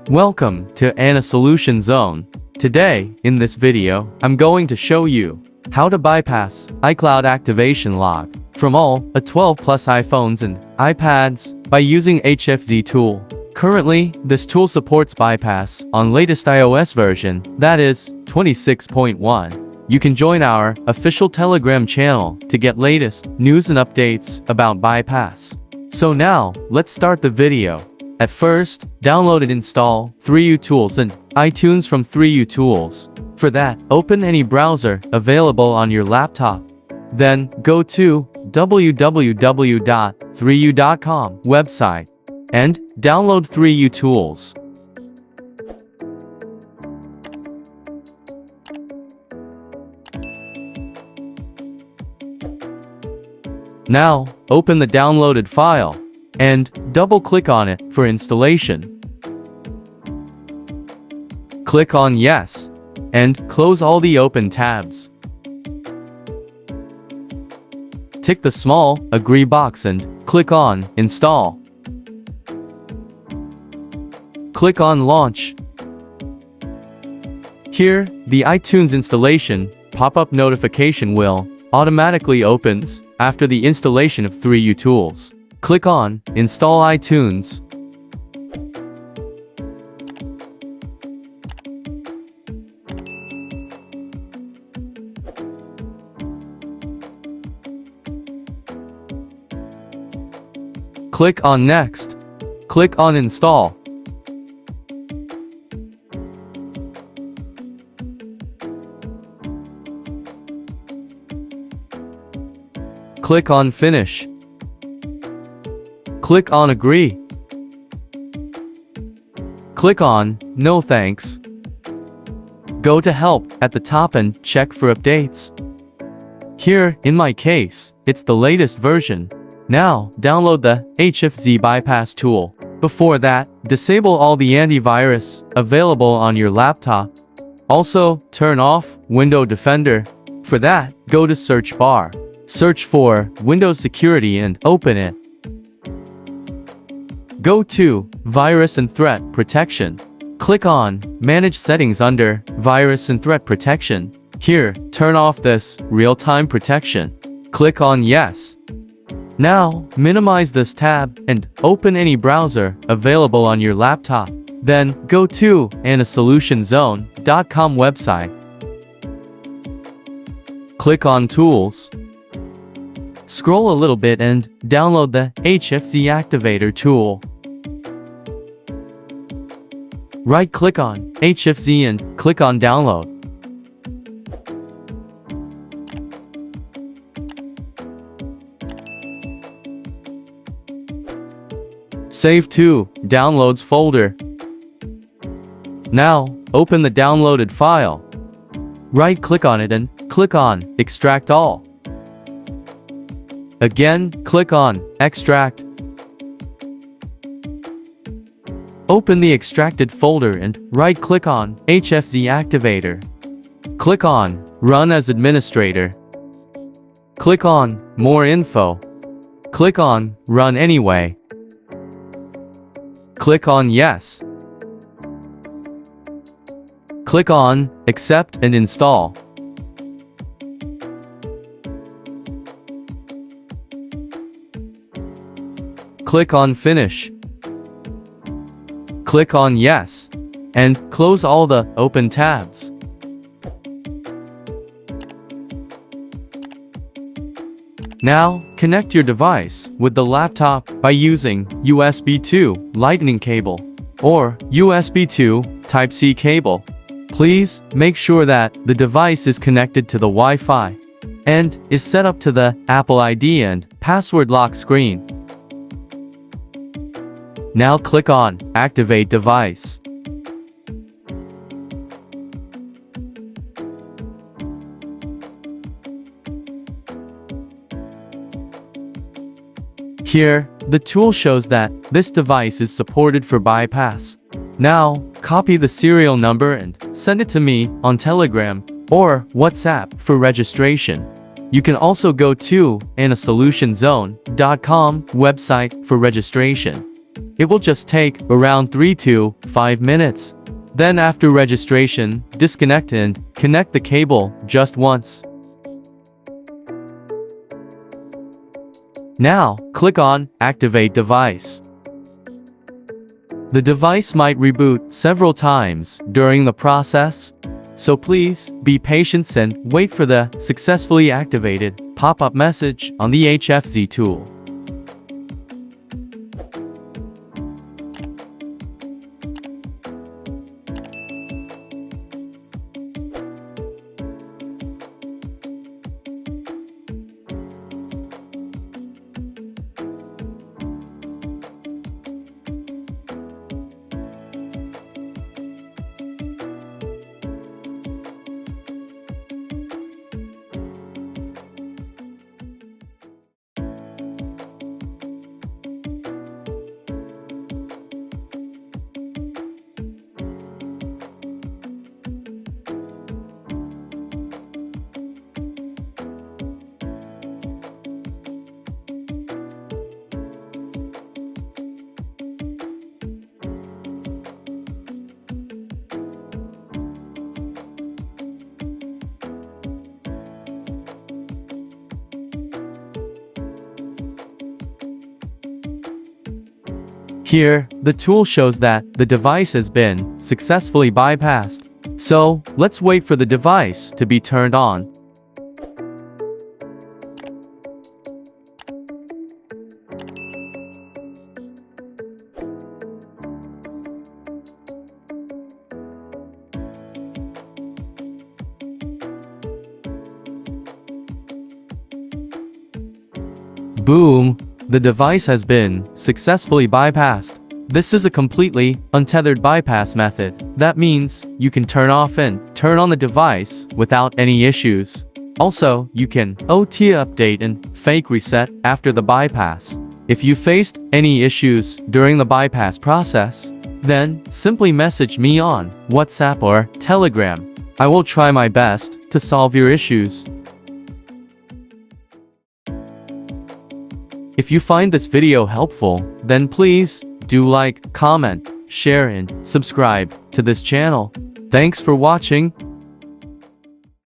Welcome to Anna Solution Zone. Today, in this video, I'm going to show you how to bypass iCloud activation lock from all A12 Plus iPhones and iPads by using HFZ tool. Currently, this tool supports bypass on latest iOS version, that is, 26.1. You can join our official Telegram channel to get latest news and updates about bypass. So now, let's start the video. At first, download and install 3U Tools and iTunes from 3U Tools. For that, open any browser available on your laptop. Then, go to www.3u.com website and download 3U Tools. Now, open the downloaded file and double-click on it for installation. Click on Yes, and close all the open tabs. Tick the small Agree box and click on Install. Click on Launch. Here, the iTunes installation pop-up notification will automatically opens after the installation of 3U Tools. Click on Install iTunes. Click on Next. Click on Install. Click on Finish. Click on Agree. Click on No Thanks. Go to Help at the top and check for updates. Here, in my case, it's the latest version. Now, download the HFZ bypass tool. Before that, disable all the antivirus available on your laptop. Also, turn off Window Defender. For that, go to search bar. Search for Windows Security and open it. Go to Virus and Threat Protection. Click on Manage Settings under Virus and Threat Protection. Here, turn off this real-time protection. Click on Yes. Now, minimize this tab and open any browser available on your laptop. Then, go to AnnaSolutionZone.com website. Click on Tools. Scroll a little bit and download the HFZ Activator tool. Right-click on HFZ and click on Download. Save to Downloads folder. Now, open the downloaded file. Right-click on it and click on Extract All. Again, click on Extract. Open the extracted folder and right-click on HFZ Activator. Click on Run as Administrator. Click on More Info. Click on Run Anyway. Click on Yes. Click on Accept and Install. Click on Finish. Click on Yes, and close all the open tabs. Now, connect your device with the laptop by using USB 2 Lightning cable or USB 2 Type-C cable. Please make sure that the device is connected to the Wi-Fi and is set up to the Apple ID and password lock screen. Now click on Activate Device. Here, the tool shows that this device is supported for bypass. Now, copy the serial number and send it to me on Telegram or WhatsApp for registration. You can also go to AnnaSolutionZone.com website for registration. It will just take around 3 to 5 minutes. Then after registration, disconnect and connect the cable just once. Now, click on Activate Device. The device might reboot several times during the process, so please be patient and wait for the successfully activated pop-up message on the HFZ tool. Here, the tool shows that the device has been successfully bypassed. So, let's wait for the device to be turned on. Boom! The device has been successfully bypassed. This is a completely untethered bypass method. That means you can turn off and turn on the device without any issues. Also, you can OT update and fake reset after the bypass. If you faced any issues during the bypass process, then simply message me on WhatsApp or Telegram. I will try my best to solve your issues. If you find this video helpful, then please do like, comment, share and subscribe to this channel. Thanks for watching.